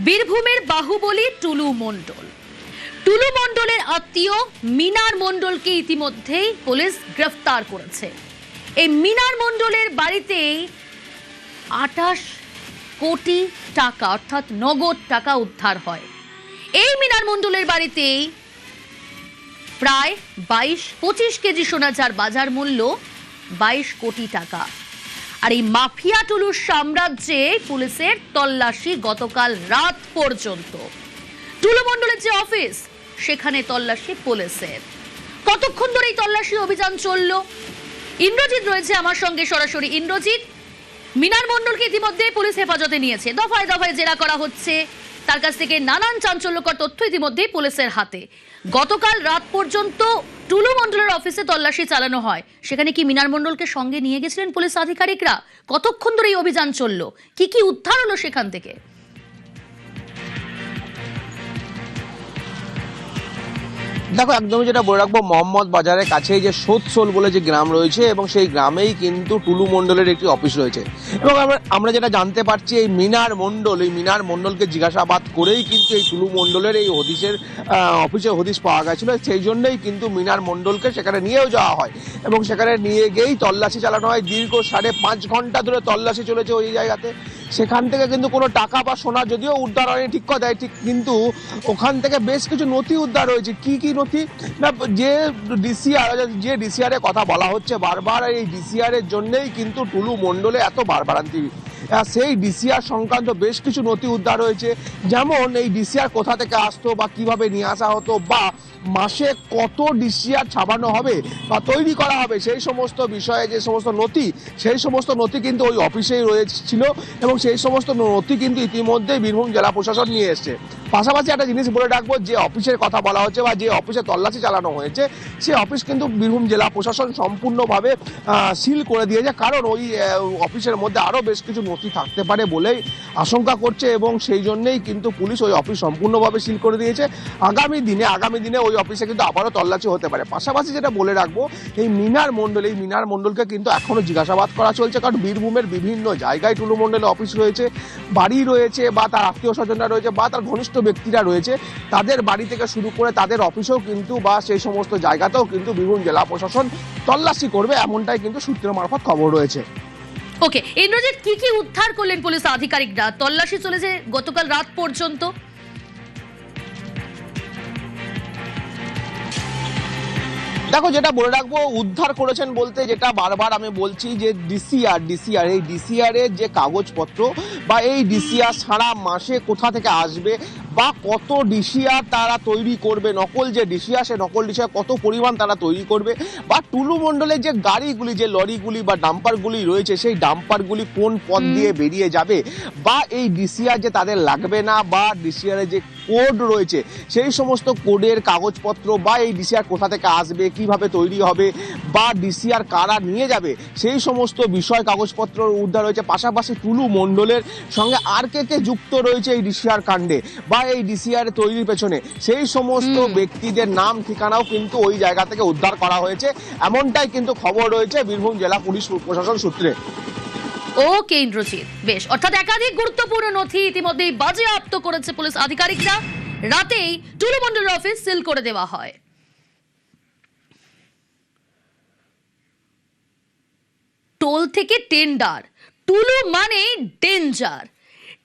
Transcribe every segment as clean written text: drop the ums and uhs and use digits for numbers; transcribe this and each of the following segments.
বীরভূমের বাহুবলী টুলু মণ্ডল। টুলু মণ্ডলের আত্মীয় মিনার মণ্ডলকে ইতিমধ্যেই পুলিশ গ্রেফতার করেছে। এই মিনার মণ্ডলের বাড়িতেই 28 কোটি টাকা অর্থাৎ নগদ টাকা উদ্ধার হয়। এই মিনার মণ্ডলের বাড়িতেই প্রায় 22-25 কেজি সোনা, যার বাজার মূল্য 22 কোটি টাকা। আর এই মাফিয়া টুলুর সাম্রাজ্যে পুলিশের তল্লাশি গতকাল রাত পর্যন্ত। টুলু মণ্ডলের যে অফিস, সেখানে তল্লাশি পুলিশের। কতক্ষণ ধরে এই তল্লাশি অভিযান চলল? ইন্দ্রজিৎ রয়েছে আমার সঙ্গে সরাসরি। ইন্দ্রজিৎ, মিনার মণ্ডলকে ইতিমধ্যে পুলিশ হেফাজতে নিয়েছে, দফায় দফায় জেরা করা হচ্ছে, তার কাছ থেকে নানান চাঞ্চল্যকর তথ্য ইতিমধ্যে পুলিশের হাতে। গতকাল রাত পর্যন্ত টুলু মণ্ডলের অফিসে তল্লাশি চালানো হয়। সেখানে কি মিনার মণ্ডলকে সঙ্গে নিয়ে গেছিলেন পুলিশ আধিকারিকরা? কতক্ষণ ধরে এই অভিযান চললো? কি কি উদ্ধার হলো সেখান থেকে? দেখো, একদমই যেটা বলে রাখবো, মোহাম্মদ বাজারের কাছেই যে সোৎসোল বলে যে গ্রাম রয়েছে এবং সেই গ্রামেই কিন্তু টুলু মণ্ডলের একটি অফিস রয়েছে। এবং আমরা যেটা জানতে পারছি, এই মিনার মণ্ডলকে জিজ্ঞাসাবাদ করেই কিন্তু এই টুলু মণ্ডলের এই অফিসে হদিশ পাওয়া গেছিল। সেই জন্যই কিন্তু মিনার মণ্ডলকে সেখানে নিয়েও যাওয়া হয় এবং সেখানে নিয়ে গিয়েই তল্লাশি চালানো হয়। দীর্ঘ 5.5 ঘন্টা ধরে তল্লাশি চলেছে ওই জায়গাতে। সেখান থেকে কিন্তু কোনো টাকা বা সোনা যদিও উদ্ধার হয়নি ঠিক কথাই, ঠিক, কিন্তু ওখান থেকে বেশ কিছু নথি উদ্ধার হয়েছে। কি কি নথি? না, যে ডিসিআর এর কথা বলা হচ্ছে বারবার, এই ডিসিআর এর জন্যই কিন্তু টুলু মণ্ডলে এত বারবারান্তি। সেই ডিসিআর সংক্রান্ত বেশ কিছু নথি উদ্ধার হয়েছে, যেমন এই ডিসিআর কোথা থেকে আসতো বা কিভাবে নিয়ে আসা হতো, বা মাসে কত ডিসিআর ছাপানো হবে বা তৈরি করা হবে, সেই সমস্ত বিষয়ে যে সমস্ত নথি, সেই সমস্ত নথি কিন্তু ওই অফিসেই রয়েছিল এবং সেই সমস্ত নথি কিন্তু ইতিমধ্যেই বীরভূম জেলা প্রশাসন নিয়ে এসছে। পাশাপাশি একটা জিনিস বলে রাখবো, যে অফিসের কথা বলা হচ্ছে বা যে অফিসে তল্লাশি চালানো হয়েছে, সেই অফিস কিন্তু বীরভূম জেলা প্রশাসন সম্পূর্ণভাবে সিল করে দিয়েছে, কারণ ওই অফিসের মধ্যে আরও বেশ কিছু নথি থাকতে পারে বলেই আশঙ্কা করছে এবং সেই জন্যই কিন্তু পুলিশ ওই অফিস সম্পূর্ণভাবে সিল করে দিয়েছে। আগামী দিনে ওই অফিসে কিন্তু আবারও তল্লাশি হতে পারে। পাশাপাশি যেটা বলে রাখবো, এই মিনার মণ্ডলকে কিন্তু এখনো জিজ্ঞাসাবাদ করা চলছে, কারণ বীরভূমের বিভিন্ন জায়গায় টুলু মণ্ডলের অফিস রয়েছে, বাড়ি রয়েছে, বা তার আত্মীয় স্বজনরা রয়েছে, বা তার ঘনিষ্ঠ ব্যক্তিরা রয়েছে। তাদের বাড়ি থেকে শুরু করে তাদের অফিসেও কিন্তু বা সেই সমস্ত জায়গাতেও কিন্তু বীরভূম জেলা প্রশাসন তল্লাশি করবে, এমনটাই কিন্তু সূত্রের মারফত খবর রয়েছে। ওকে ইন্দ্রজিৎ, কি কি উদ্ধার করলেন পুলিশ আধিকারিকরা? তল্লাশি চলেছে গতকাল রাত পর্যন্ত। দেখো, যেটা বলে রাখবো, উদ্ধার করেছেন বলতে যেটা বারবার আমি বলছি, যে ডিসিআর এই ডিসিআর এর যে কাগজপত্র বা এই ডিসিআর সারা মাসে কোথা থেকে আসবে বা কত ডিসিআর তারা তৈরি করবে, নকল যে ডিসিআর, সে নকল ডিসিআর কত পরিমাণ তারা তৈরি করবে, বা টুলু মণ্ডলের যে গাড়িগুলি, যে লরিগুলি বা ডাম্পারগুলি রয়েছে, সেই ডাম্পারগুলি কোন পথ দিয়ে বেরিয়ে যাবে, বা এই ডিসিআর যে তাদের লাগবে না, বা ডিসিআর যে কোড রয়েছে সেই সমস্ত কোডের কাগজপত্র, বা এই ডিসিআর কোথা থেকে আসবে, কিভাবে তৈরি হবে, বা ডিসিআর কারা নিয়ে যাবে, সেই সমস্ত বিষয় কাগজপত্র উদ্ধার হয়েছে। পাশাপাশি টুলু মণ্ডলের সঙ্গে আর কে যুক্ত রয়েছে এই ডিসিআর কাণ্ডে বা এই ডিসিআর তৈরির পেছনে, সেই সমস্ত ব্যক্তিদের নাম ঠিকানাও কিন্তু ওই জায়গা থেকে উদ্ধার করা হয়েছে, এমনটাই কিন্তু খবর রয়েছে বীরভূম জেলা পুলিশ প্রশাসন সূত্রে। ওকে ইন্দ্রজিৎ, বেশ, অর্থাৎ একাধিক গুরুত্বপূর্ণ নথি ইতিমধ্যেই বাজেয়াপ্ত করেছে পুলিশ আধিকারিকরা। রাতেই টুলু মণ্ডলের অফিস সিল করে দেওয়া হয়। টোল থেকে টেন্ডার, টুলু মানে ডেঞ্জার।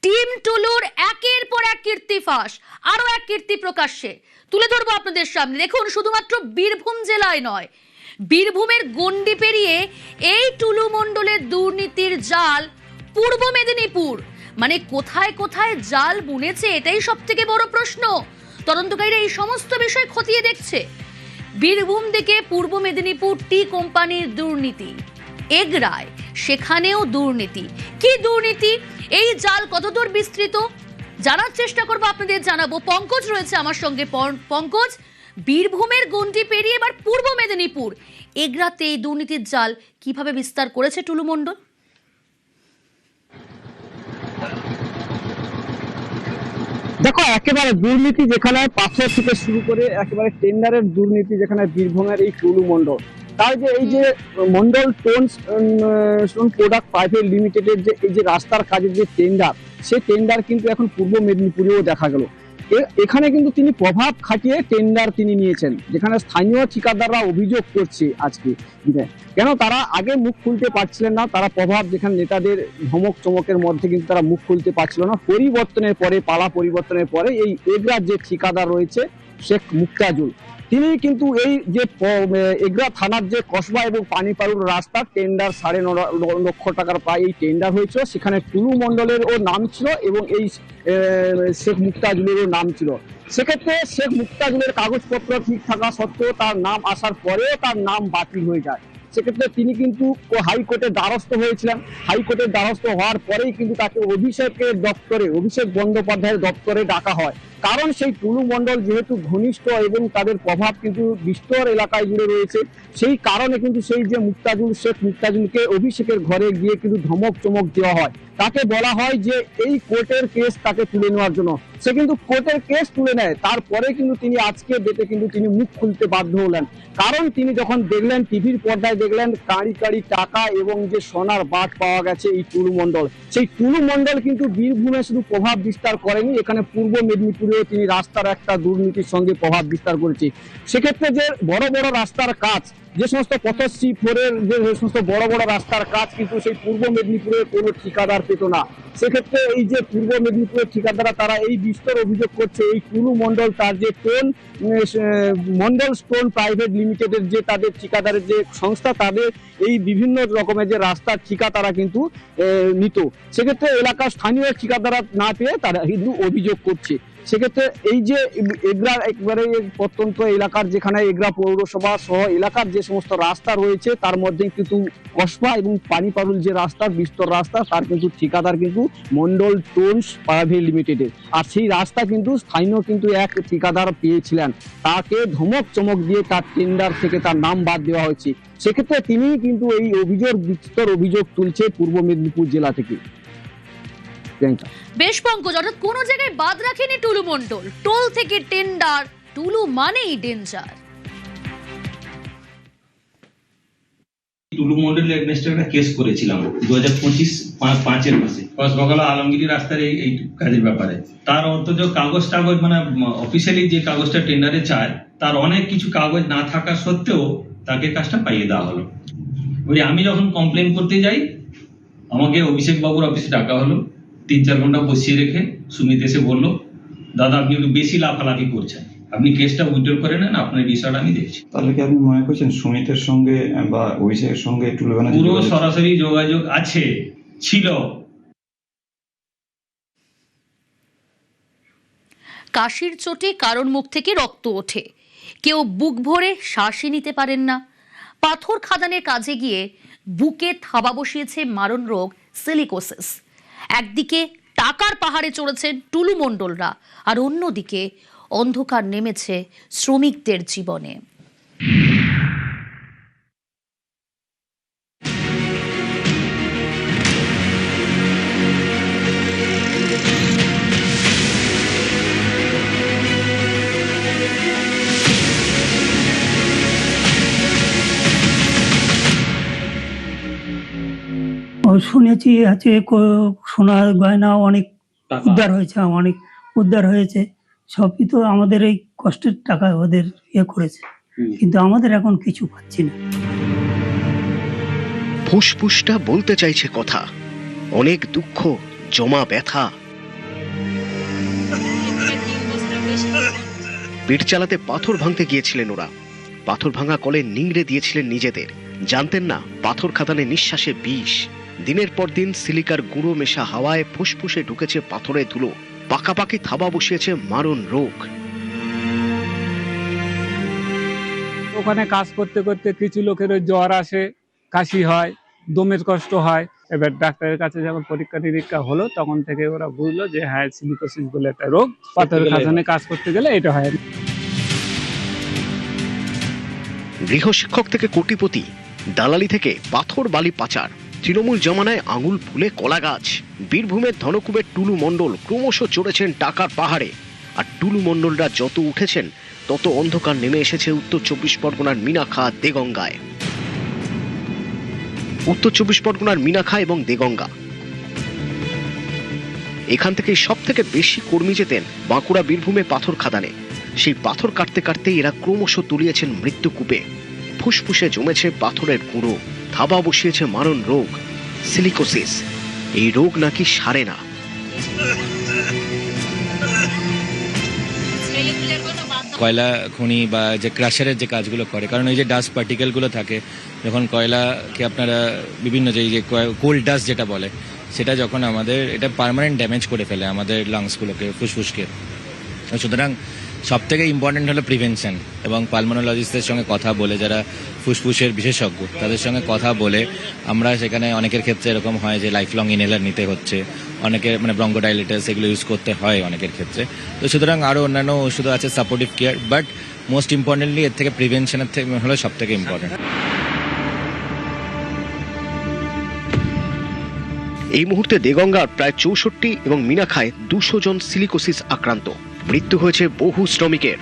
টিম টুলুর একের পর এক কীর্তি ফাঁস, আরো এক কীর্তি প্রকাশ্যে তুলে ধরবো আপনাদের সামনে। দেখুন, শুধুমাত্র বীরভূম জেলায় নয়, বীরভূমের গণ্ডি পেরিয়ে এই টুলু মণ্ডলের দুর্নীতির জাল পূর্ব মেদিনীপুর, মানে কোথায় কোথায় জাল বুনেছে, এটাই সব থেকে বড় প্রশ্ন। তদন্তকারীরা এই সমস্ত বিষয় খতিয়ে দেখছে। বীরভূম থেকে পূর্ব মেদিনীপুর টি কোম্পানির দুর্নীতি, এগরায় সেখানেও দুর্নীতি। কি দুর্নীতি, এই জাল কতদূর বিস্তৃত, জানার চেষ্টা করবো, আপনাদের জানাবো। পঙ্কজ রয়েছে আমার সঙ্গে। পঙ্কজ, বীরভূমের গণ্ডি পেরিয়ে এবার পূর্ব মেদিনীপুর, এগরাতে এই দুর্নীতির জাল কিভাবে বিস্তার করেছে টুলু মণ্ডল? দেখো, একেবারে দুর্নীতি যেখানে পাথর থেকে শুরু করে একেবারে টেন্ডারের দুর্নীতি যেখানে বীরভূমের এই টুলু মণ্ডল, তার যে এই যে মণ্ডল স্টোন প্রোডাক্ট প্রাইভেট লিমিটেডের যে এই যে রাস্তার কাজের যে টেন্ডার, সে টেন্ডার কিন্তু এখন পূর্ব মেদিনীপুরেও দেখা গেল। এখানে কিন্তু তিনি প্রভাব খাটিয়ে টেন্ডার তিনি নিয়েছেন, যেখানে স্থানীয় ঠিকাদাররা অভিযোগ করছে আজকে দিনে, কেন তারা আগে মুখ খুলতে পারছিলেন না, তারা প্রভাব যেখানে নেতাদের ধমক চমকের মধ্যে কিন্তু তারা মুখ খুলতে পারছিল না। পরিবর্তনের পরে, পালা পরিবর্তনের পরে এই এগরার যে ঠিকাদার রয়েছে শেখ মুক্তাজুল, তিনি কিন্তু এই যে এগরা থানার যে কসবা এবং পানিপাড়ুর রাস্তা টেন্ডার 9.5 লক্ষ টাকার প্রায় এই টেন্ডার হয়েছিল, সেখানে টুলু মণ্ডলের ও নাম ছিল এবং এই শেখ মুক্তাজুলেরও নাম ছিল। সেক্ষেত্রে শেখ মুক্তাজুলের কাগজপত্র ঠিক থাকা সত্ত্বেও তার নাম আসার পরেও তার নাম বাতিল হয়ে যায়। সেক্ষেত্রে তিনি কিন্তু হাইকোর্টের দ্বারস্থ হয়েছিলেন। হাইকোর্টের দ্বারস্থ হওয়ার পরেই কিন্তু তাকে অভিষেক বন্দ্যোপাধ্যায়ের দপ্তরে ডাকা হয়। কারণ সেই টুলু মণ্ডল যেহেতু ঘনিষ্ঠ এবং তাদের প্রভাব কিন্তু বিস্তর এলাকায় জুড়ে রয়েছে, সেই কারণে কিন্তু সেই যে শেখ মুক্তাজুলকে অভিষেকের ঘরে গিয়ে কিন্তু ধমক চমক দেওয়া হয়। তাকে বলা হয় যে এই কোর্টের কেস তাকে তুলে নেওয়ার জন্য। সে কিন্তু কোর্টের কেস তুলে নেয়, তারপরে কিন্তু তিনি আজকে ডেটে কিন্তু তিনি মুখ খুলতে বাধ্য হলেন। কারণ তিনি যখন দেখলেন, টিভির পর্দায় দেখলেন কাঁড়ি কাঁড়ি টাকা এবং যে সোনার বাট পাওয়া গেছে এই টুলু মণ্ডল, সেই টুলু মণ্ডল কিন্তু বীরভূমে শুধু প্রভাব বিস্তার করেনি, এখানে পূর্ব মেদিনীপুরেও তিনি রাস্তার একটা দুর্নীতির সঙ্গে প্রভাব বিস্তার করেছে। সেক্ষেত্রে যে বড় বড় রাস্তার কাজ, যে সমস্ত পথশ্রী 4-এর যে সমস্ত বড় বড় রাস্তার কাজ কিন্তু সেই পূর্ব মেদিনীপুরে কোনো ঠিকাদার পেত না। সেক্ষেত্রে এই যে পূর্ব মেদিনীপুরের ঠিকাদাররা তারা এই বিস্তর অভিযোগ করছে এই টুলু মণ্ডল তার যে মণ্ডল স্টোন প্রাইভেট লিমিটেডের যে তাদের ঠিকাদারের যে সংস্থা, তাদের এই বিভিন্ন রকমের যে রাস্তার ঠিকা তারা কিন্তু নিত। সেক্ষেত্রে এলাকার স্থানীয় ঠিকাদাররা না পেয়ে তারা কিন্তু অভিযোগ করছে। সেক্ষেত্রে এই যে এগরার একবারে প্রত্যন্ত এলাকার, যেখানে এগরা পৌরসভা সহ এলাকার যে সমস্ত রাস্তা রয়েছে তার মধ্যে কিন্তু কসবা এবং পানিপাড়ুল যে রাস্তা, বিস্তর রাস্তা, তার কিন্তু ঠিকাদার কিন্তু মন্ডল টোনস প্রাইভেট লিমিটেডের। আর সেই রাস্তা কিন্তু স্থানীয় কিন্তু এক ঠিকাদার পেয়েছিলেন, তাকে ধমক চমক দিয়ে তার টেন্ডার থেকে তার নাম বাদ দেওয়া হয়েছে। সেক্ষেত্রে তিনি কিন্তু এই বিস্তর অভিযোগ তুলছে পূর্ব মেদিনীপুর জেলা থেকে। বেশ পঙ্কজ, অর্থাৎ কোনো জায়গায় বাদ রাখেনি টুলু মণ্ডল, টোল থেকে টেন্ডার, টুলু মানেই ডেঞ্জার। টুলু মণ্ডলের এগেইনস্টে একটা কেস করেছিলাম 2025-5 মাসে কসবাগালা আলমগিরি রাস্তার এই কাজের ব্যাপারে। তার অর্থ যে কাগজ মানে অফিসিয়ালি যে কাগজটা টেন্ডারে চায় তার অনেক কিছু কাগজ না থাকা সত্ত্বেও তাকে কাজটা পাইয়ে দেওয়া হলো। ওই আমি যখন কমপ্লেন করতে যাই, আমাকে অভিষেক বাবুর অফিসে ডাকা হলো, 3-4 ঘন্টা বসিয়ে রেখে সুমিত এসে বললো, দাদা আপনি একটু বেশি লাফালাফি করছেন, আপনি কেসটা উইথড্র করে নেন, আপনার বিষয়টা আমি দেখছি। তাহলে কি আপনি মনে করছেন সুমিতের সঙ্গে বা অভিষেকের সঙ্গে টুলু ব্যানার্জি পুরো সরাসরি যোগাযোগ ছিল। কাশির চোটে কারোর মুখ থেকে রক্ত ওঠে, কেউ বুক ভরে শ্বাসই নিতে পারেন না। পাথর খাদানের কাজে গিয়ে বুকে থাবা বসিয়েছে মারণ রোগ সিলিকোসিস। একদিকে টাকার পাহাড়ে চড়েছেন টুলু মণ্ডলরা, আর অন্যদিকে অন্ধকার নেমেছে শ্রমিকদের জীবনে। শুনেছি আছে সোনার গয়না অনেক উদ্ধার হয়েছে, সবই তো আমাদের এই কষ্টের টাকা ওদের করেছে, কিন্তু আমাদের এখন কিছু পাচ্ছি না। ফুসফুসটা বলতে চাইছে কথা, অনেক দুঃখ, জমা ব্যথা। পেট চালাতে পাথর ভাঙতে গিয়েছিলেন ওরা, পাথর ভাঙা কলে নিংড়ে দিয়েছিলেন নিজেদের। জানতেন না পাথর খাদানে নিঃশ্বাসে বিষ। দিনের পর দিন সিলিকার গুঁড়ো মেশা হাওয়ায় ফুসফুসে ঢুকেছে পাথরের ধুলো, পাকাপাকি থাবা বসিয়েছে মারণ রোগ। ওখানে কাজ করতে করতে কিছু লোকের জ্বর আসে, কাশি হয়, দমের কষ্ট হয়। এবার ডাক্তারের কাছে যখন পরীক্ষা নিরীক্ষা হলো তখন থেকে ওরা বুঝলো যে হ্যাঁ সিলিকোসিস বলে একটা রোগ, পাথরের খাদানে কাজ করতে গেলে এটা হয়। গৃহশিক্ষক থেকে কোটিপতি, দালালি থেকে পাথর বালি পাচার, তৃণমূল জমানায় আঙুল ফুলে কলা গাছ। বীরভূমের ধনকুবের টুলু মণ্ডল ক্রমশ চড়েছেন টাকার পাহাড়ে, আর টুলু মণ্ডলরা যত উঠেছেন তত অন্ধকার নেমে এসেছে উত্তর 24 পরগনার মিনাখা, দেগঙ্গায়। উত্তর 24 পরগনার মিনাখা এবং দেগঙ্গা এখান থেকে সব থেকে বেশি কর্মী যেতেন বাঁকুড়া বীরভূমে পাথর খাদানে। সেই পাথর কাটতে কাটতে এরা ক্রমশ তলিয়েছেন মৃত্যুকূপে। ফুসফুসে জমেছে পাথরের গুঁড়ো, থাবা বসিয়েছে মারণ রোগ সিলিকোসিস। এই রোগ নাকি সারে না। কয়লা খনি বা যে ক্রাশারের যে কাজগুলো করে, কারণ এই যে ডাস্ট পার্টিকেলগুলো থাকে যখন কয়লাকে আপনারা বিভিন্ন যে কোল ডাস্ট যেটা বলে, সেটা যখন আমাদের এটা পার্মানেন্ট ড্যামেজ করে ফেলে আমাদের লাংসগুলোকে, ফুসফুসকে। সুতরাং সব থেকে ইম্পর্টেন্ট হলো প্রিভেনশন, এবং পালমোনোলজিস্টদের সঙ্গে কথা বলে, যারা ফুসফুসের বিশেষজ্ঞ তাদের সঙ্গে কথা বলে আমরা সেখানে অনেকের ক্ষেত্রে এরকম হয় যে লাইফ লং ইনহেলার নিতে হচ্ছে, অনেকের মানে ব্রঙ্কোডাইলেটাস এগুলো ইউজ করতে হয় অনেকের ক্ষেত্রে। তো সুতরাং আরও অন্যান্য ওষুধ আছে, supportive care, but most importantly এর থেকে প্রিভেনশনের থেকে হলো সব থেকে ইম্পর্টেন্ট। এই মুহূর্তে দেগঙ্গার প্রায় 64 এবং মিনাখায় 200 জন সিলিকোসিস আক্রান্ত। মৃত্যু হয়েছে বহু শ্রমিকের।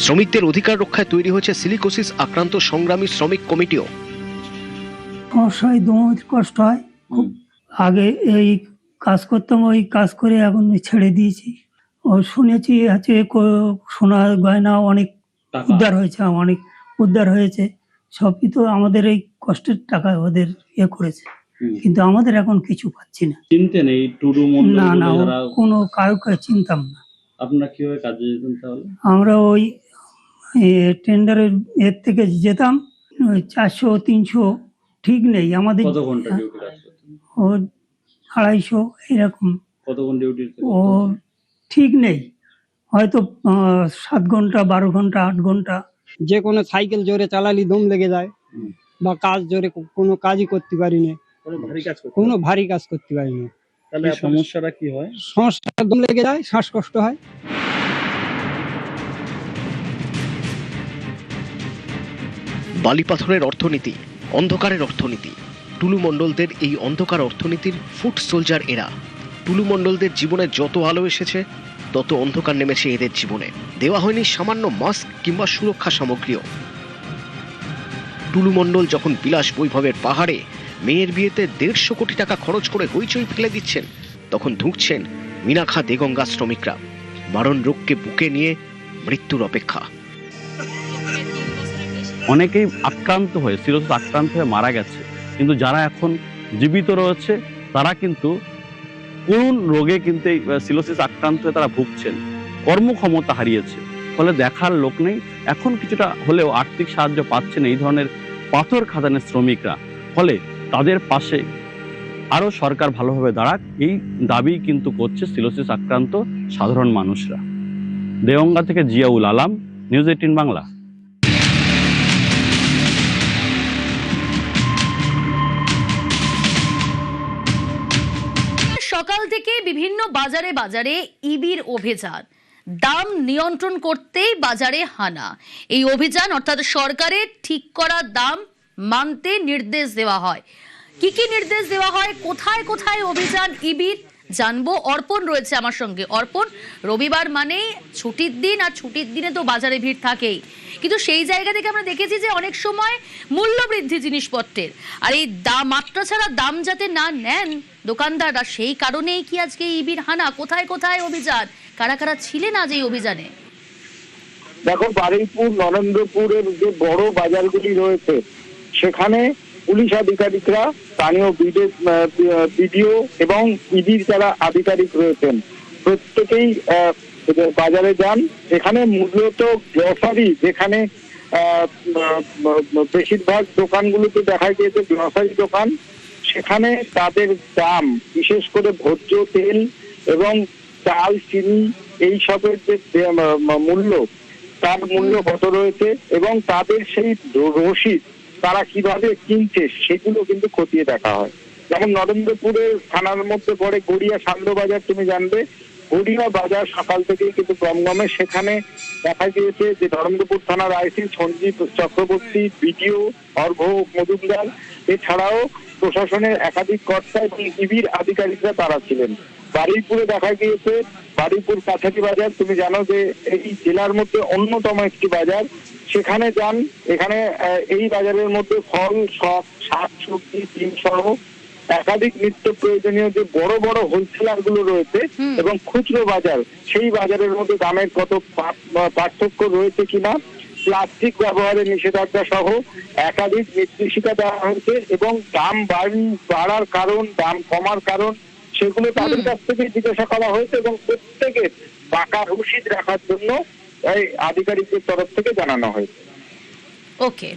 শ্রমিকদের অধিকার রক্ষায় তৈরি হয়েছে সিলিকোসিস আক্রান্ত সংগ্রামী শ্রমিক কমিটিও। সমস্যায় দমে কষ্ট হয় খুব। আগে এই কাজ করতাম, ওই কাজ করে এখন ছেড়ে দিয়েছি। ও শুনেছি আছে সোনা গয়না অনেক উদ্ধার হয়েছে, অনেক উদ্ধার হয়েছে। সবই তো আমাদের এই কষ্টের টাকা ওদের করেছে, কিন্তু আমাদের এখন কিছু পাচ্ছি না। চিনতেন এই টুডু মন্ডল? না না, কোনো কাউকে চিনতাম না। আপনারা কিভাবে কাজে যেতেন তাহলে? আমরা ওই টেন্ডারের এর থেকে যেতাম, 400-300 ঠিক নেই আমাদের। কত ঘন্টা ডিউটি কাজ করতেন? ও 250 এরকম। কতক্ষণ ডিউটি? ও ঠিক নেই, হয়তো 7 ঘন্টা, 12 ঘন্টা, 8 ঘন্টা। যে কোনো সাইকেল জোরে চালালি দম লেগে যায়, বা কাজ জোরে কোনো কাজই করতে পারি না, কোনো ভারী কাজ করতে পারি না। তাহলে সমস্যাটা কি হয়? সমস্যা দম লেগে যায়, শ্বাসকষ্ট হয়। বালিপাথরের অর্থনীতি, অন্ধকারের অর্থনীতি। টুলু মণ্ডলদের এই অন্ধকার অর্থনীতির ফুট সোলজার এরা। টুলু মণ্ডলদের জীবনে যত আলো এসেছে তত অন্ধকার নেমেছে এদের জীবনে। দেওয়া হয়নি সামান্য মাস্ক কিংবা সুরক্ষা সামগ্রীও। টুলু মণ্ডল যখন বিলাস বৈভবের পাহাড়ে মেয়ের বিয়েতে 150 কোটি টাকা খরচ করে হইচই ফেলে দিচ্ছেন, তখন ধুঁকছেন মিনাখা দেগঙ্গা শ্রমিকরা। মারণ রোগকে বুকে নিয়ে মৃত্যুর অপেক্ষা। অনেকেই আক্রান্ত হয়ে, সিরোসিস আক্রান্ত হয়ে মারা গেছে, কিন্তু যারা এখন জীবিত রয়েছে তারা কিন্তু কোন রোগে কিন্তু এই সিরোসিস আক্রান্ত হয়ে তারা ভুগছেন, কর্মক্ষমতা হারিয়েছে, ফলে দেখার লোক নেই। এখন কিছুটা হলেও আর্থিক সাহায্য পাচ্ছেন এই ধরনের পাথর খাদানের শ্রমিকরা, ফলে তাদের পাশে আরো সরকার ভালোভাবে দাঁড়াক, এই দাবি কিন্তু করছে সিরোসিস আক্রান্ত সাধারণ মানুষরা। দেগঙ্গা থেকে জিয়াউল আলম, নিউজ 18 বাংলা। সকাল থেকে বিভিন্ন বাজারে বাজারে ইবির অভিযান, দাম নিয়ন্ত্রণ করতেই বাজারে হানা। এই অভিযান অর্থাৎ সরকারের ঠিক করা দাম মানতে নির্দেশ দেওয়া হয়। কি কি নির্দেশ দেওয়া হয়, কোথায় কোথায় অভিযান ইবির, জানবো। অর্পণ রয়েছে আমার সঙ্গে। অর্পণ, রবিবার মানেই ছুটির দিন, আর ছুটির দিনে তো বাজারে ভিড় থাকেই, কিন্তু সেই জায়গা থেকে আমরা দেখেছি যে অনেক সময় মূল্য বৃদ্ধি জিনিসপত্রের, আর এই মাত্রা ছাড়া দাম যাতে না নেন দোকানদাররা, সেই কারণেই কি আজকে ইবির হানা? কোথায় কোথায় অভিযান, কারা কারা ছিলেন আজ এই অভিযানে? দেখো, বারুইপুর, নরেন্দ্রপুরের যে বড় বাজারগুলি রয়েছে সেখানে পুলিশ আধিকারিকরা, স্থানীয় বিডিও এবং ইবির যারা আধিকারিক রয়েছেন প্রত্যেকেই বাজারে যান। এখানে মূলত গ্রসারি, যেখানে বেশিরভাগ দোকানগুলোতে দেখা গিয়েছে গ্রসারি দোকান, সেখানে তাদের দাম, বিশেষ করে ভোজ্য তেল এবং চাল, চিনি, এইসবের যে মূল্য, তার মূল্য কত রয়েছে এবং তাদের সেই রসিদ তারা কিভাবে কিনছে সেগুলো কিন্তু খতিয়ে দেখা হয়। যেমন নরেন্দ্রপুরের থানার মধ্যে পড়ে গড়িয়া সান্ধ্য বাজার, তুমি জানবে গড়িয়া বাজার সকাল থেকেই কিন্তু গমগমে। সেখানে দেখা গিয়েছে যে নরেন্দ্রপুর থানার আইসি সঞ্জীব চক্রবর্তী, বিডিও অর্ঘ মজুমদার, এছাড়াও প্রশাসনের একাধিক কর্তা এবং ইবির আধিকারিকরা তারা ছিলেন। বারুইপুরে দেখা গিয়েছে, বারুইপুর কাছারি বাজার তুমি জানো যে এই জেলার মধ্যে অন্যতম একটি বাজার, সেখানে যান। এখানে এই বাজারের মধ্যে ফল, শাক, সবজি, ডিম সহ একাধিক নিত্য প্রয়োজনীয় যে বড় বড় হোলসেলার গুলো রয়েছে এবং খুচরো বাজার, সেই বাজারের মধ্যে দামের কত পার্থক্য রয়েছে কিনা, প্লাস্টিক ব্যবহারের নিষেধাজ্ঞা সহ একাধিক নির্দেশিকা দেওয়া হয়েছে এবং দাম বাড়ার কারণ, দাম কমার কারণ সেগুলো তাদের কাছ থেকে জিজ্ঞাসা করা হয়েছে এবং প্রত্যেকের পাকা রসিদ রাখার জন্য এই আধিকারিকদের তরফ থেকে জানানো হয়েছে। ওকে,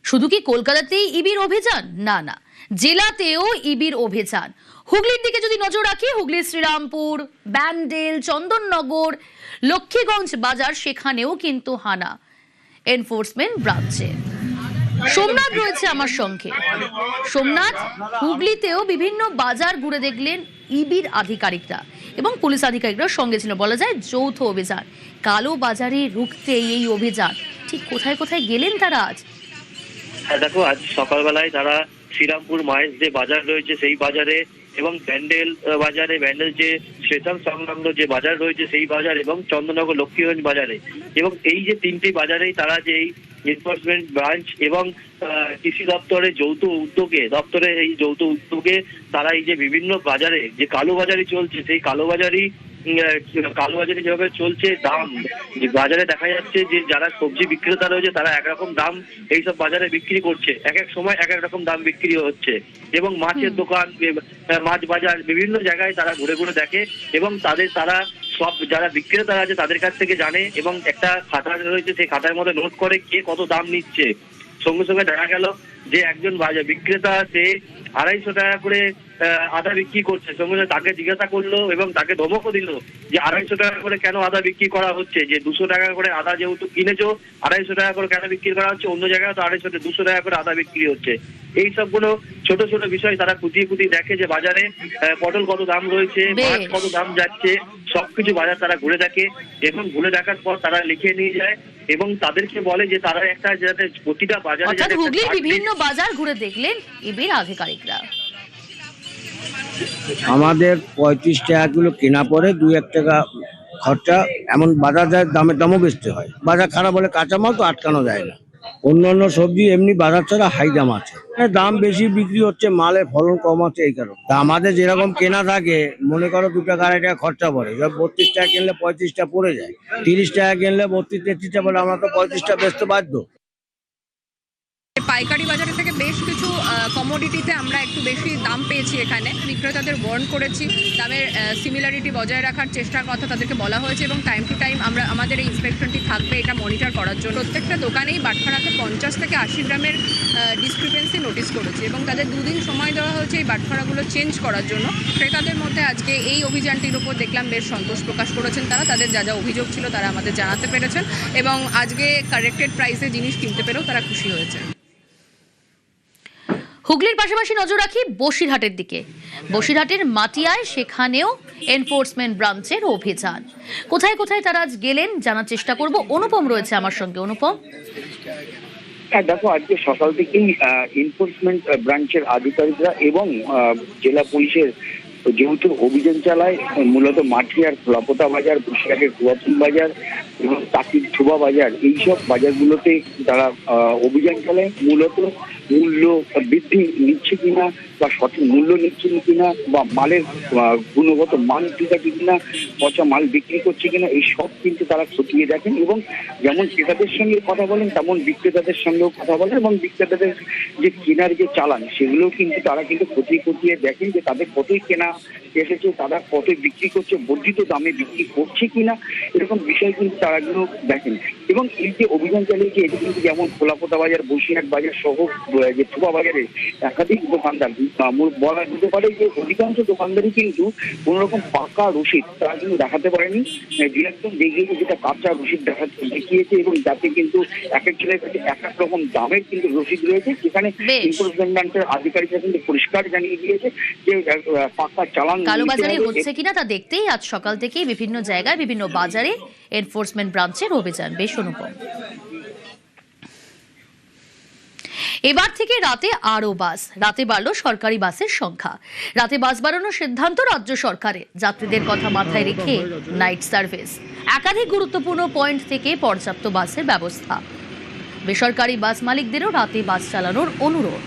শুধু কি কলকাতাতেই ইবির অভিযান? না না, জেলাতেও ইবির অভিযান। হুগলির দিকে যদি নজর রাখি, হুগলির শ্রীরামপুর, ব্যান্ডেল, চন্দননগর, লক্ষ্মীগঞ্জ বাজার, সেখানেও কিন্তু হানা এনফোর্সমেন্ট ব্রাঞ্চে। সোমনাথ রয়েছে আমার সঙ্গে। সোমনাথ, হুগলিতেও বিভিন্ন বাজার ঘুরে দেখলেন ইবির আধিকারিকরা এবং পুলিশ আধিকারিকরা সঙ্গে ছিল, বলা যায় যৌথ অভিযান। কালো বাজারে রুখতে এই অভিযান, ঠিক কোথায় কোথায় গেলেন তারা আজ? দেখো, আজ সকালবেলায় তারা শ্রীরামপুর মায়ের যে বাজার রয়েছে সেই বাজারে এবং ব্যান্ডেল বাজারে, ব্যান্ডেল যে স্টেশন সংলগ্ন যে বাজার রয়েছে সেই বাজার এবং চন্দননগর লক্ষ্মীগঞ্জ বাজারে, এবং এই যে তিনটি বাজারেই তারা যে এই এনফোর্সমেন্ট ব্রাঞ্চ এবং কৃষি দপ্তরের যৌথ উদ্যোগে এই যৌথ উদ্যোগে তারা এই যে বিভিন্ন বাজারে যে কালোবাজারি চলছে, সেই কালোবাজারি যেভাবে চলছে, দাম বাজারে দেখা যাচ্ছে যে যারা সবজি বিক্রেতা রয়েছে তারা একরকম দাম এইসব বাজারে বিক্রি করছে, এক এক সময় এক এক রকম দাম বিক্রি হচ্ছে, এবং মাছের দোকান, মাছ বাজার বিভিন্ন জায়গায় তারা ঘুরে ঘুরে দেখে এবং তারা সব যারা বিক্রেতা আছে তাদের কাছ থেকে জানে এবং একটা খাতা রয়েছে, সেই খাতার মধ্যে নোট করে কে কত দাম নিচ্ছে। সঙ্গে সঙ্গে দেখা গেল যে একজন বাজার বিক্রেতা সে 250 টাকা করে আদা বিক্রি করছে, সঙ্গে সঙ্গে তাকে জিজ্ঞাসা করলো এবং তাকে ধমকও দিল যে 250 টাকা করে কেন আদা বিক্রি করা হচ্ছে, যে 200 টাকা করে আদা যেহেতু কিনেছো 250 টাকা করে কেন বিক্রি করা হচ্ছে, অন্য জায়গায় তো 200 টাকা করে আদা বিক্রি হচ্ছে। এই সবগুলো ছোট ছোট বিষয় তারা খুঁটিয়ে দেখে যে বাজারে পটল কত দাম রয়েছে, মাছ কত দাম যাচ্ছে, সবকিছু বাজার তারা ঘুরে দেখে এবং ঘুরে দেখার পর তারা লিখে নিয়ে যায় এবং তাদেরকে বলে যে তারা একটা যাতে প্রতিটা বাজারে, অর্থাৎ হুগলির বিভিন্ন বাজার ঘুরে দেখলেন ইবির আধিকারিকরা। আমাদের 35 টাকা কিলো কেনা পরে 2-1 টাকা খরচা, এমন বাজার দামও বেচতে হয়। বাজার খারাপ হলে কাঁচামাল তো আটকানো যায় না। অন্যান্য সবজি এমনি বাজার ছাড়া হাই দাম আছে, দাম বেশি বিক্রি হচ্ছে, মালের ফলন কম আছে এই কারণে। তা আমাদের যেরকম কেনা থাকে, মনে করো 2 টাকা 2.5 টাকা খরচা পড়ে, 32 টাকা কিনলে 35 টাকা পড়ে যায়, 30 টাকা কিনলে 32-33 টাকা পড়ে, আমরা তো 35 টাকা বেচতে বাধ্য। পাইকারি বাজারে থেকে বেশ কিছু কমোডিটিতে আমরা একটু বেশি দাম পেয়েছি। এখানে বিক্রেতাদের ওয়ার্ন করেছি, দামের সিমিলারিটি বজায় রাখার চেষ্টার কথা তাদেরকে বলা হয়েছে এবং টাইম টু টাইম আমাদের এই ইন্সপেকশনটি থাকবে এটা মনিটর করার জন্য। প্রত্যেকটা দোকানেই বাটখারাতে 50 থেকে 80 গ্রামের ডিসক্রিপেন্সি নোটিস করেছি এবং তাদের 2 দিন সময় দেওয়া হয়েছে এই বাটখারাগুলো চেঞ্জ করার জন্য। ক্রেতাদের মধ্যে আজকে এই অভিযানটির উপর দেখলাম বেশ সন্তোষ প্রকাশ করেছেন তারা, তাদের যা যা অভিযোগ ছিল তারা আমাদের জানাতে পেরেছেন এবং আজকে কারেক্টেড প্রাইসে জিনিস কিনতে পেরেও তারা খুশি হয়েছে। হুগলির পাশাপাশি নজর রাখি বসিরহাটের দিকে। বসিরহাটের মাটিয়ায়, সেখানেও এনফোর্সমেন্ট ব্রাঞ্চের অভিযান। কোথায় কোথায় তারা আজ গেলেন জানার চেষ্টা করব। অনুপম রয়েছে আমার সঙ্গে। অনুপম, দেখো, আজকে সকাল থেকেই এনফোর্সমেন্ট ব্রাঞ্চের আধিকারিকরা এবং জেলা পুলিশের যেহেতু অভিযান চালায়, মূলত মাটিয়ার লাপোতা বাজার, বসিরহাটের পুরাতন বাজার এবং তাকির ধোবা বাজার, এইসব বাজারগুলোতে তারা অভিযান চালায়। মূলত মূল্য বৃদ্ধি নিচ্ছে কিনা বা সঠিক মূল্য নিচ্ছে কিনা বা মালের গুণগত মান ঠিক আছে কিনা, পচা মাল বিক্রি করছে কিনা, এই সব কিন্তু তারা খতিয়ে দেখেন এবং যেমন ক্রেতাদের সঙ্গে কথা বলেন তেমন বিক্রেতাদের সঙ্গেও কথা বলেন এবং বিক্রেতাদের যে কেনার যে চালান সেগুলোও কিন্তু তারা কিন্তু খতিয়ে দেখেন যে তাদের কতই কেনা এসেছে, তারা কত বিক্রি করছে, বর্ধিত দামে বিক্রি করছে কিনা, এরকম বিষয় কিন্তু তারা কিন্তু দেখেন। এবং এই যে অভিযান চালিয়েছে এটি কিন্তু যেমন খোলাপোতা বাজার, বসিরহাট বাজার সহ যে থোবা বাজারে একাধিক দোকানদার, বলা যেতে পারে যে অধিকাংশ দোকানদারই কিন্তু কোন রকম পাকা রসিদ তারা কিন্তু দেখাতে পারেনি, একদম দেখিয়েছে যেটা কাঁচা রসিদ দেখিয়েছে এবং যাতে কিন্তু এক এক ছেলের কাছে এক এক রকম দামের কিন্তু রসিদ রয়েছে, যেখানে এনফোর্সমেন্ট ব্রাঞ্চের আধিকারিকরা কিন্তু পরিষ্কার জানিয়ে দিয়েছে যে পাকা চালান কালোবাজারি হচ্ছে কিনা তা দেখতেই আজ সকাল থেকেই বিভিন্ন জায়গায় বিভিন্ন বাজারে এনফোর্সমেন্ট ব্রাঞ্চের অভিযান। বেশ অনুপম। এবার থেকে রাতে আরও বাস, রাতে বাড়ল সরকারি বাসের সংখ্যা। রাতে বাস বাড়ানোর সিদ্ধান্ত রাজ্য সরকারের। যাত্রীদের কথা মাথায় রেখে নাইট সার্ভিস, একাধিক গুরুত্বপূর্ণ পয়েন্ট থেকে পর্যাপ্ত বাসের ব্যবস্থা। বেসরকারি বাস মালিকদেরও রাতে বাস চালানোর অনুরোধ।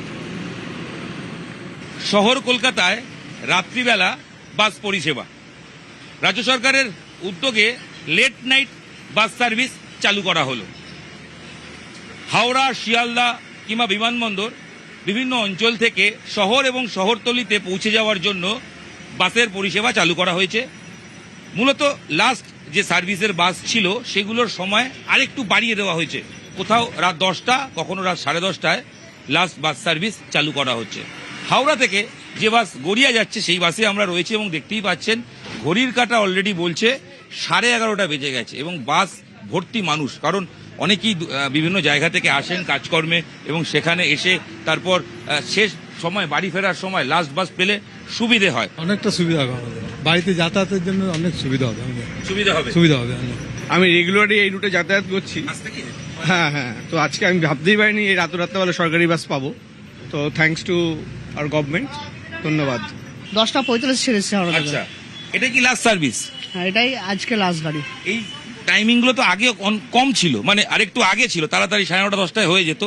শহর কলকাতায় রাত্রিবেলা বাস পরিষেবা, রাজ্য সরকারের উদ্যোগে লেট নাইট বাস সার্ভিস চালু করা হলো। হাওড়া, শিয়ালদা কিংবা বিমানবন্দর বিভিন্ন অঞ্চল থেকে শহর এবং শহরতলিতে পৌঁছে যাওয়ার জন্য বাসের পরিষেবা চালু করা হয়েছে। মূলত লাস্ট যে সার্ভিসের বাস ছিল সেগুলোর সময় আরেকটু বাড়িয়ে দেওয়া হয়েছে। কোথাও রাত 10টা, কখনো রাত 10:30টায় লাস্ট বাস সার্ভিস চালু করা হচ্ছে। হাওড়া থেকে যে বাস গড়িয়া যাচ্ছে সেই বাসে আমরা রয়েছি এবং দেখতেই পাচ্ছেন ঘড়ির কাঁটা অলরেডি বলছে 11:30 বেজে গেছে এবং বাস ভর্তি মানুষ। কারণ অনেকেই বিভিন্ন জায়গা থেকে আসেন কাজকর্মে এবং সেখানে এসে তারপর শেষ সময় বাড়ি ফেরার সময় লাস্ট বাস পেলে সুবিধে হয়। অনেকটা সুবিধা হবে আমাদের, বাড়িতে যাতায়াতের জন্য অনেক সুবিধা হবে আমাদের। সুবিধা হবে। আমি রেগুলারলি এই রুটে যাতায়াত করছি। হ্যাঁ, তো আজকে আমি ভাবতেই পারিনি এই রাত্রেবেলা সরকারি বাস পাবো। তো থ্যাঙ্কস টু আওয়ার গভর্নমেন্ট, ধন্যবাদ। 10:45 ছেড়েছে হাওড়া থেকে। আচ্ছা, এটা কি লাস্ট সার্ভিস? হ্যাঁ, এটাই আজকে লাস্ট গাড়ি। এই টাইমিং গুলো তো আগে কম ছিল, মানে আরেকটু আগে ছিল, তাড়াতাড়ি 9:30 10টায় হয়ে যেত।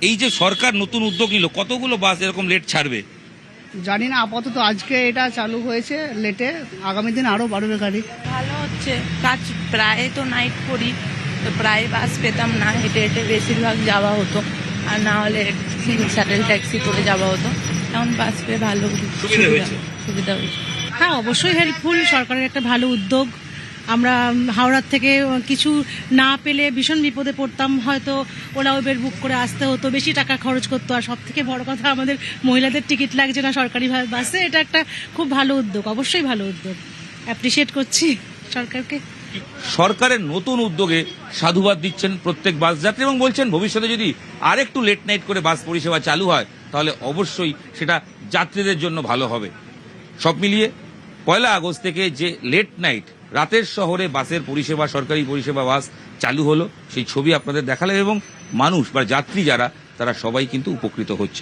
এই যে সরকার নতুন উদ্যোগ নিল, কতগুলো বাস এরকম লেট ছাড়বে জানি না, আপাতত আজকে এটা চালু হয়েছে লেটে, আগামী দিন আরো বাড়বে গাড়ি। ভালো হচ্ছে কাজ, প্রায় তো নাইট করি, তো প্রায় বাস পেতাম না, হেঁটে হেঁটে বেশিরভাগ যাওয়া হতো, আর না হলে শাটেল ট্যাক্সি করে যাওয়া হতো। এখন বাস পেয়ে ভালো সুবিধা হয়েছে। হ্যাঁ, অবশ্যই হেল্পফুল, সরকারের একটা ভালো উদ্যোগ। আমরা হাওড়ার থেকে কিছু না পেলে ভীষণ বিপদে পড়তাম, হয়তো ওলা উবের বুক করে আসতে হতো, বেশি টাকা খরচ করতো। আর সব থেকে বড় কথা, আমাদের মহিলাদের টিকিট লাগছে না সরকারি বাসে। এটা একটা খুব ভালো উদ্যোগ, অবশ্যই ভালো উদ্যোগ, অ্যাপ্রিসিয়েট করছি সরকারকে। সরকারের নতুন উদ্যোগে সাধুবাদ দিচ্ছেন প্রত্যেক বাস যাত্রী এবং বলছেন ভবিষ্যতে যদি আরেকটু লেট নাইট করে বাস পরিষেবা চালু হয় তাহলে অবশ্যই সেটা যাত্রীদের জন্য ভালো হবে। সব মিলিয়ে 1 আগস্ট থেকে যে লেট নাইট রাতের শহরে বাসের পরিষেবা, সরকারি পরিষেবা বাস চালু হলো, সেই ছবি আপনাদের দেখালাম এবং মানুষ বা যাত্রী যারা তারা সবাই কিন্তু উপকৃত হচ্ছে।